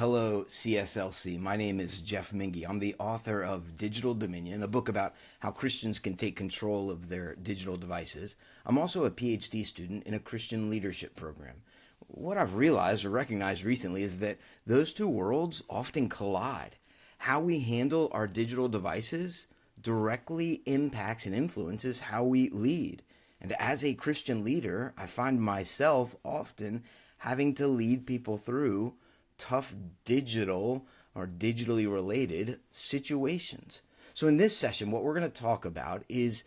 hello, CSLC. My name is Jeff Mingee. I'm the author of Digital Dominion, a book about how Christians can take control of their digital devices. I'm also a PhD student in a Christian leadership program. What I've realized or recognized recently is that those two worlds often collide. How we handle our digital devices directly impacts and influences how we lead. And as a Christian leader, I find myself often having to lead people through tough digital or digitally related situations. So in this session, what we're going to talk about is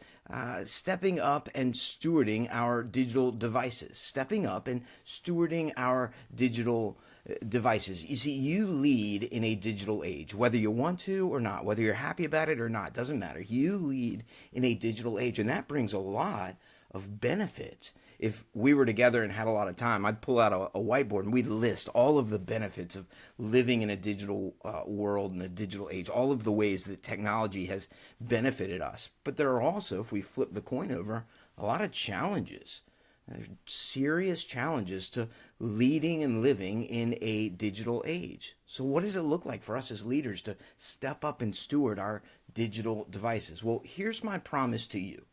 stepping up and stewarding our digital devices. Stepping up and stewarding our digital devices. You see, you lead in a digital age, whether you want to or not, whether you're happy about it or not, doesn't matter. You lead in a digital age, and that brings a lot of benefits. If we were together and had a lot of time, I'd pull out a whiteboard and we'd list all of the benefits of living in a digital world, in a digital age, all of the ways that technology has benefited us. But there are also, if we flip the coin over, a lot of challenges. There's serious challenges to leading and living in a digital age. So what does it look like for us as leaders to step up and steward our digital devices? Well, here's my promise to you.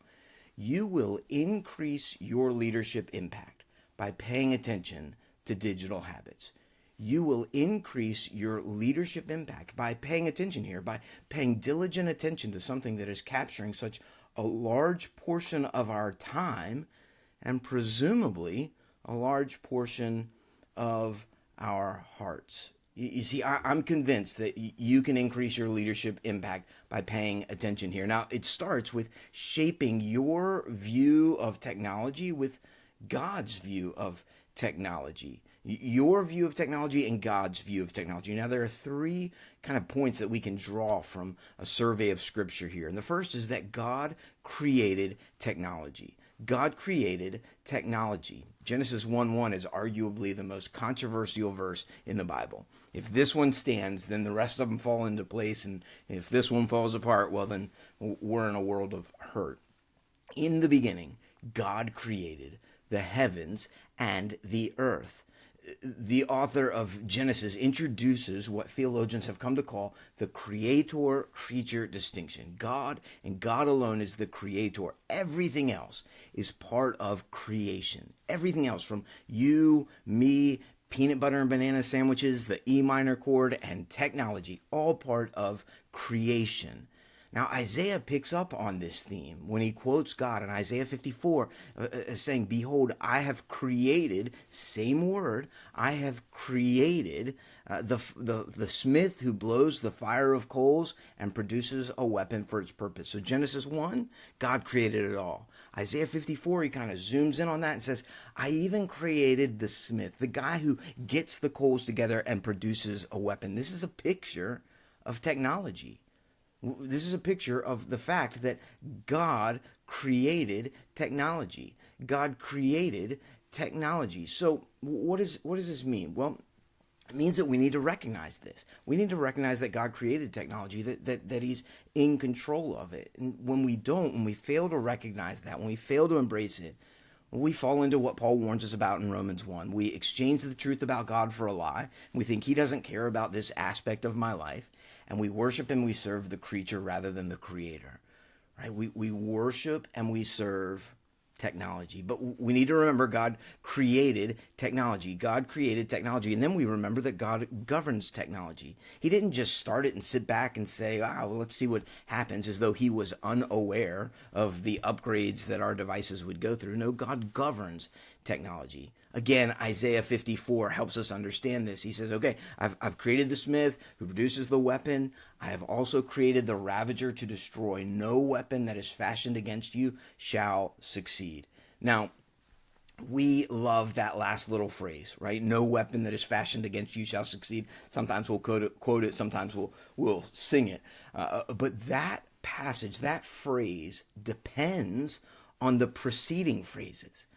You will increase your leadership impact by paying attention to digital habits. You will increase your leadership impact by paying attention here, by paying diligent attention to something that is capturing such a large portion of our time and presumably a large portion of our hearts. You see, I'm convinced that you can increase your leadership impact by paying attention here. Now, it starts with shaping your view of technology with God's view of technology. Your view of technology and God's view of technology. Now, there are three kind of points that we can draw from a survey of Scripture here. And the first is that God created technology. God created technology. Genesis 1:1 is arguably the most controversial verse in the Bible. If this one stands, then the rest of them fall into place. And if this one falls apart, well, then we're in a world of hurt. In the beginning, God created the heavens and the earth. The author of Genesis introduces what theologians have come to call the creator-creature distinction. God and God alone is the creator. Everything else is part of creation. Everything else, from you, me, peanut butter and banana sandwiches, the E minor chord, and technology, all part of creation. Now, Isaiah picks up on this theme when he quotes God in Isaiah 54, saying, "Behold, I have created," same word, "I have created the smith who blows the fire of coals and produces a weapon for its purpose." So Genesis 1, God created it all. Isaiah 54, he kind of zooms in on that and says, "I even created the smith, the guy who gets the coals together and produces a weapon." This is a picture of technology. This is a picture of the fact that God created technology. God created technology. So what does this mean? Well, it means that we need to recognize this. We need to recognize that God created technology, that he's in control of it. And when we don't, when we fail to recognize that, when we fail to embrace it, we fall into what Paul warns us about in Romans 1. We exchange the truth about God for a lie. We think he doesn't care about this aspect of my life. And we worship and we serve the creature rather than the creator. Right? We worship and we serve technology. But we need to remember God created technology. God created technology. And then we remember that God governs technology. He didn't just start it and sit back and say, well, let's see what happens, as though he was unaware of the upgrades that our devices would go through. No, God governs technology. Again, Isaiah 54 helps us understand this. He says, okay, I've created the smith who produces the weapon. I have also created the ravager to destroy. No weapon that is fashioned against you shall succeed. Now, we love that last little phrase, right? No weapon that is fashioned against you shall succeed. Sometimes we'll quote it. Sometimes we'll sing it. But that passage, that phrase, depends on the preceding phrases.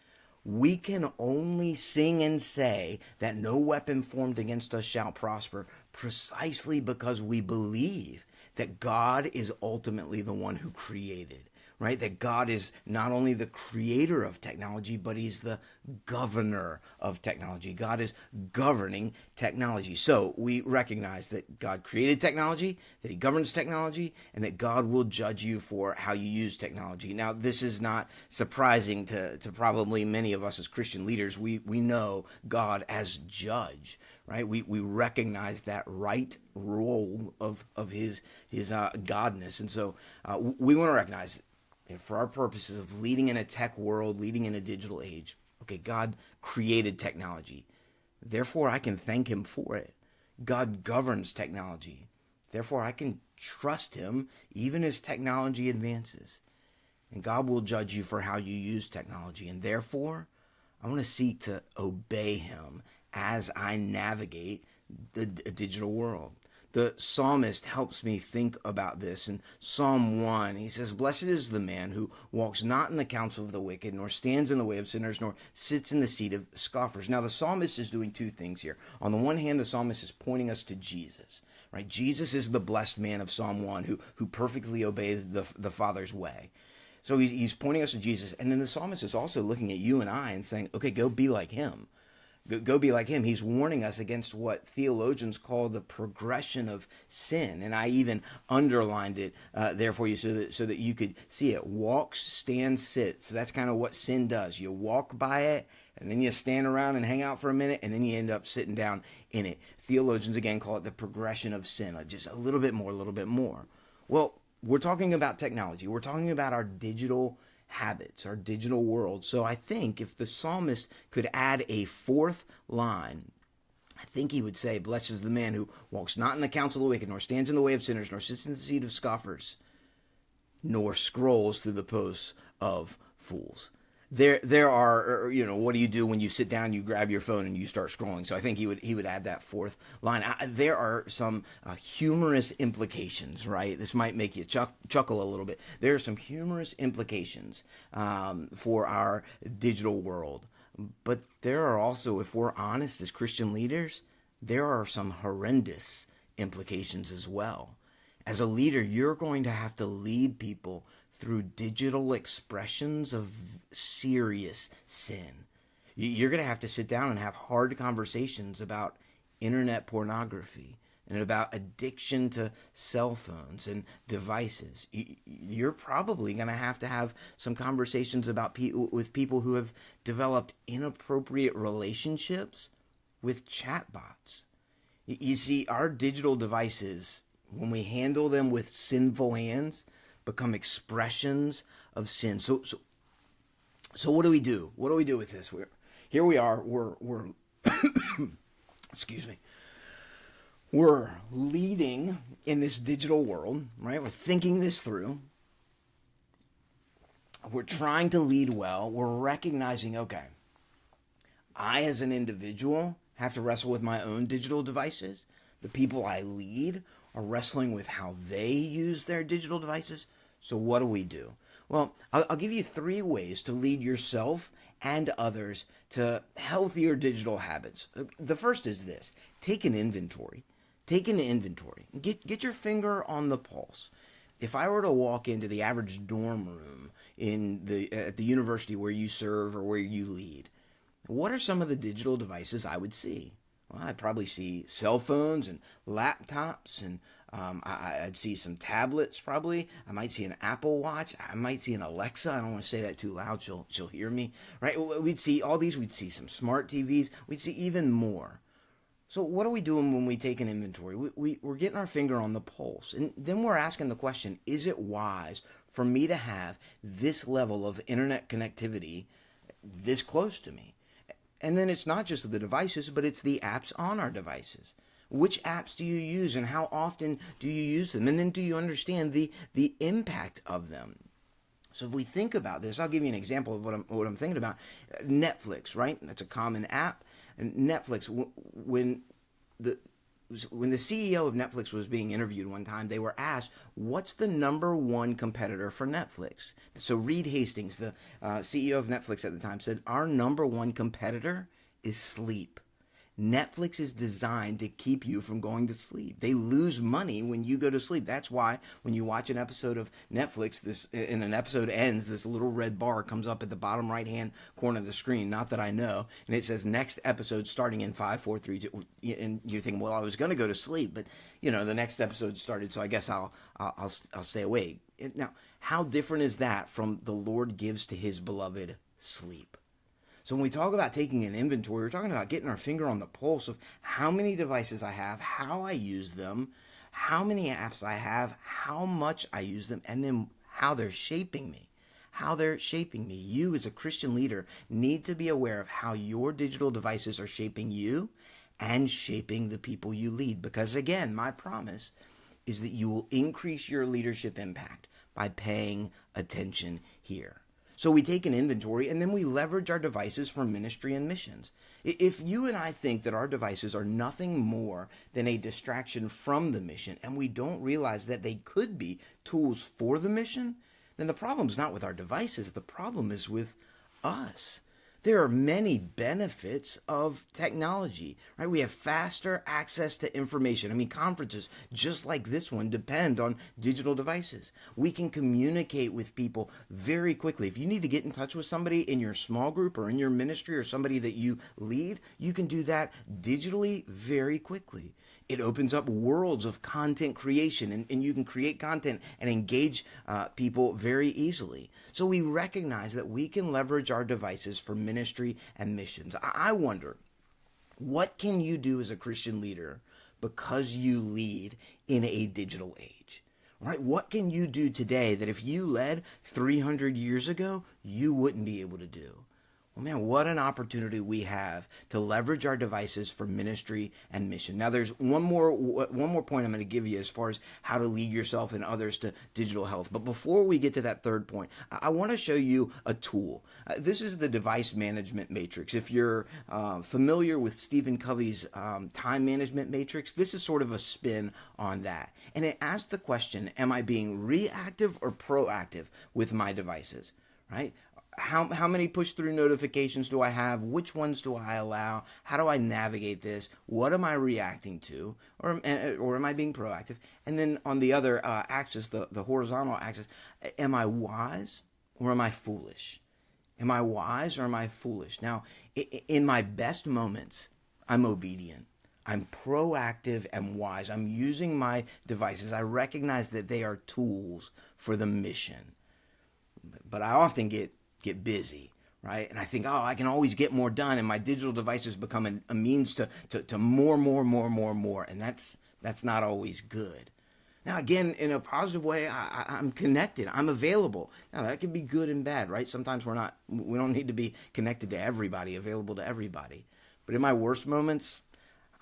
We can only sing and say that no weapon formed against us shall prosper precisely because we believe that God is ultimately the one who created. right? That God is not only the creator of technology, but he's the governor of technology. God is governing technology. So we recognize that God created technology, that he governs technology, and that God will judge you for how you use technology. Now, this is not surprising to probably many of us as Christian leaders. We know God as judge, right? We recognize that right role of his godness. And so we want to recognize, for our purposes of leading in a tech world, leading in a digital age, okay, God created technology. Therefore, I can thank him for it. God governs technology. Therefore, I can trust him even as technology advances. And God will judge you for how you use technology. And therefore, I want to seek to obey him as I navigate the digital world. The psalmist helps me think about this. In Psalm 1, he says, "Blessed is the man who walks not in the counsel of the wicked, nor stands in the way of sinners, nor sits in the seat of scoffers." Now, the psalmist is doing two things here. On the one hand, the psalmist is pointing us to Jesus, right? Jesus is the blessed man of Psalm 1 who perfectly obeys the Father's way. So he's pointing us to Jesus. And then the psalmist is also looking at you and I and saying, okay, go be like him. Go be like him. He's warning us against what theologians call the progression of sin. And I even underlined it there for you so that you could see it. Walks, stands, sits. So that's kind of what sin does. You walk by it, and then you stand around and hang out for a minute, and then you end up sitting down in it. Theologians, again, call it the progression of sin. Just a little bit more, a little bit more. Well, we're talking about technology. We're talking about our digital habits, our digital world. So I think if the psalmist could add a fourth line, I think he would say, "Blessed is the man who walks not in the counsel of the wicked, nor stands in the way of sinners, nor sits in the seat of scoffers, nor scrolls through the posts of fools." There are, what do you do when you sit down, you grab your phone and you start scrolling? So I think he would add that fourth line. There are some humorous implications, right? This might make you chuckle a little bit. There are some humorous implications for our digital world. But there are also, if we're honest as Christian leaders, there are some horrendous implications as well. As a leader, you're going to have to lead people through digital expressions of serious sin. You're going to have to sit down and have hard conversations about internet pornography and about addiction to cell phones and devices. You're probably going to have some conversations with people who have developed inappropriate relationships with chatbots. You see, our digital devices, when we handle them with sinful hands, become expressions of sin. So what do we do? What do we do with this? Here we are. We're excuse me. We're leading in this digital world, right? We're thinking this through. We're trying to lead well. We're recognizing, okay, I as an individual have to wrestle with my own digital devices. The people I lead are wrestling with how they use their digital devices. So what do? Well, I'll give you 3 ways to lead yourself and others to healthier digital habits. The first is this: take an inventory. Take an inventory. Get your finger on the pulse. If I were to walk into the average dorm room at the university where you serve or where you lead, what are some of the digital devices I would see? Well, I'd probably see cell phones and laptops, and I'd see some tablets probably. I might see an Apple Watch. I might see an Alexa. I don't want to say that too loud. She'll hear me, right? We'd see all these. We'd see some smart TVs. We'd see even more. So what are we doing when we take an inventory? We're getting our finger on the pulse. And then we're asking the question, is it wise for me to have this level of internet connectivity this close to me? And then it's not just the devices, but it's the apps on our devices. Which apps do you use and how often do you use them? And then do you understand the impact of them? So if we think about this, I'll give you an example of what I'm thinking about. Netflix, right? That's a common app. And Netflix, when the CEO of Netflix was being interviewed one time, they were asked, what's the number one competitor for Netflix? So Reed Hastings, the CEO of Netflix at the time, said, our number one competitor is sleep. Netflix is designed to keep you from going to sleep. They lose money when you go to sleep. That's why when you watch an episode of Netflix, and an episode ends, this little red bar comes up at the bottom right-hand corner of the screen, not that I know, and it says next episode starting in 5, 4, 3, 2, and you're thinking, well, I was going to go to sleep, but the next episode started, so I guess I'll stay awake. Now, how different is that from the Lord gives to his beloved sleep? So when we talk about taking an inventory, we're talking about getting our finger on the pulse of how many devices I have, how I use them, how many apps I have, how much I use them, and then how they're shaping me. How they're shaping me. You as a Christian leader need to be aware of how your digital devices are shaping you and shaping the people you lead. Because again, my promise is that you will increase your leadership impact by paying attention here. So we take an inventory and then we leverage our devices for ministry and missions. If you and I think that our devices are nothing more than a distraction from the mission, and we don't realize that they could be tools for the mission, then the problem is not with our devices. The problem is with us. There are many benefits of technology, right? We have faster access to information. I mean, conferences just like this one depend on digital devices. We can communicate with people very quickly. If you need to get in touch with somebody in your small group or in your ministry or somebody that you lead, you can do that digitally very quickly. It opens up worlds of content creation, and you can create content and engage people very easily. So we recognize that we can leverage our devices for ministry and missions. I wonder, what can you do as a Christian leader because you lead in a digital age? Right? What can you do today that if you led 300 years ago, you wouldn't be able to do? Well, man, what an opportunity we have to leverage our devices for ministry and mission. Now, there's one more point I'm going to give you as far as how to lead yourself and others to digital health. But before we get to that third point, I want to show you a tool. This is the device management matrix. If you're familiar with Stephen Covey's time management matrix, this is sort of a spin on that. And it asks the question, am I being reactive or proactive with my devices? Right? How many push-through notifications do I have? Which ones do I allow? How do I navigate this? What am I reacting to? Or am I being proactive? And then on the other axis, the horizontal axis, am I wise or am I foolish? Am I wise or am I foolish? Now, in my best moments, I'm obedient. I'm proactive and wise. I'm using my devices. I recognize that they are tools for the mission. But I often get busy, right? And I think, I can always get more done, and my digital devices become a means to more, and that's not always good. Now, again, in a positive way, I'm connected, I'm available. Now, that can be good and bad, right? Sometimes we don't need to be connected to everybody, available to everybody. But in my worst moments,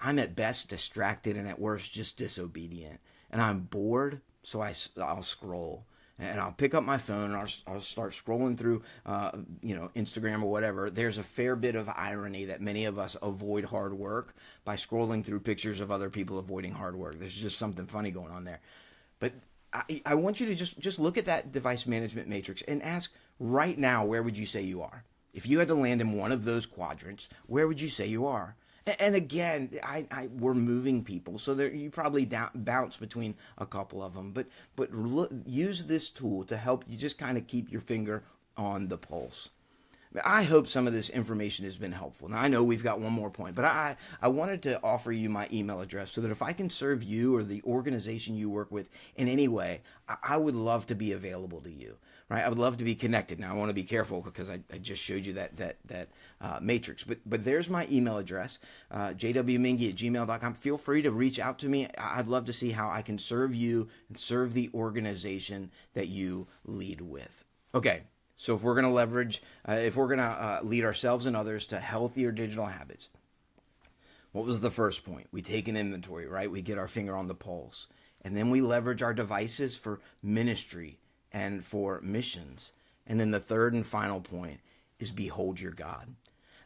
I'm at best distracted, and at worst just disobedient. And I'm bored, so I'll scroll. And I'll pick up my phone and I'll start scrolling through, Instagram or whatever. There's a fair bit of irony that many of us avoid hard work by scrolling through pictures of other people avoiding hard work. There's just something funny going on there. But I want you to just look at that device management matrix and ask right now, where would you say you are? If you had to land in one of those quadrants, where would you say you are? And again, we're moving people, so you probably bounce between a couple of them. But use this tool to help you just kind of keep your finger on the pulse. I hope some of this information has been helpful. Now, I know we've got one more point, but I wanted to offer you my email address so that if I can serve you or the organization you work with in any way, I would love to be available to you. Right? I would love to be connected. Now, I want to be careful because I just showed you that matrix. But there's my email address, jwmingee@gmail.com. Feel free to reach out to me. I'd love to see how I can serve you and serve the organization that you lead with. Okay, so if we're going to leverage, if we're going to lead ourselves and others to healthier digital habits, what was the first point? We take an inventory, right? We get our finger on the pulse. And then we leverage our devices for ministry and for missions. And then the third and final point is behold your God.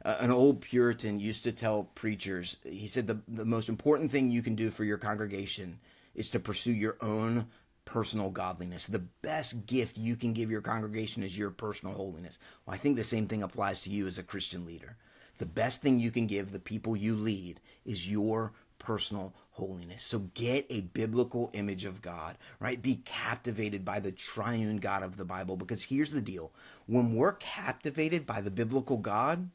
An old Puritan used to tell preachers, he said the most important thing you can do for your congregation is to pursue your own personal godliness. The best gift you can give your congregation is your personal holiness. Well, I think the same thing applies to you as a Christian leader. The best thing you can give the people you lead is your personal holiness. So get a biblical image of God, right? Be captivated by the triune God of the Bible, because here's the deal. When we're captivated by the biblical God,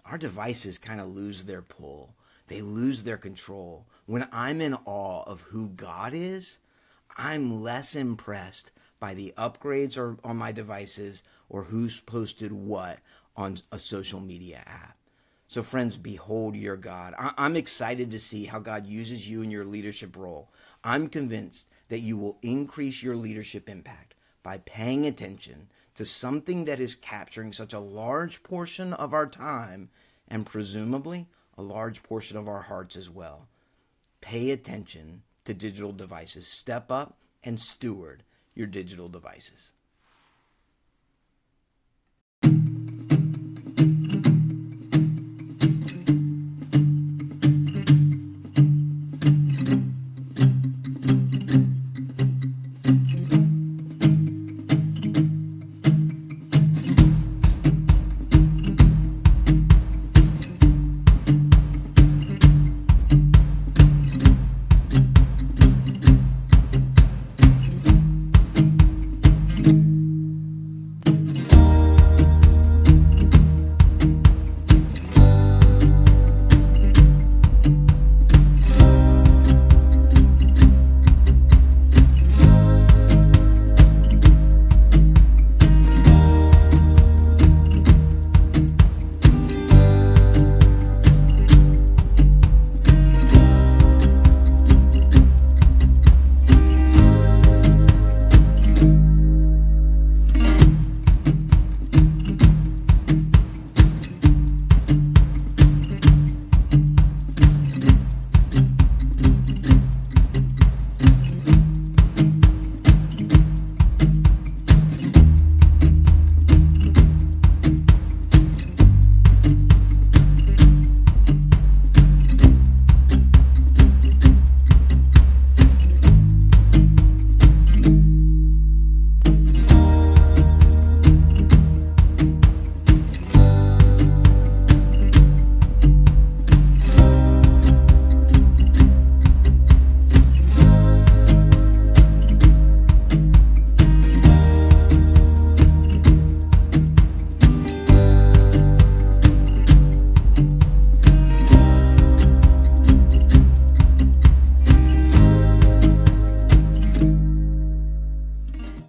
our devices kind of lose their pull. They lose their control. When I'm in awe of who God is, I'm less impressed by the upgrades or on my devices or who's posted what on a social media app. So friends, behold your God. I'm excited to see how God uses you in your leadership role. I'm convinced that you will increase your leadership impact by paying attention to something that is capturing such a large portion of our time and presumably a large portion of our hearts as well. Pay attention to digital devices. Step up and steward your digital devices.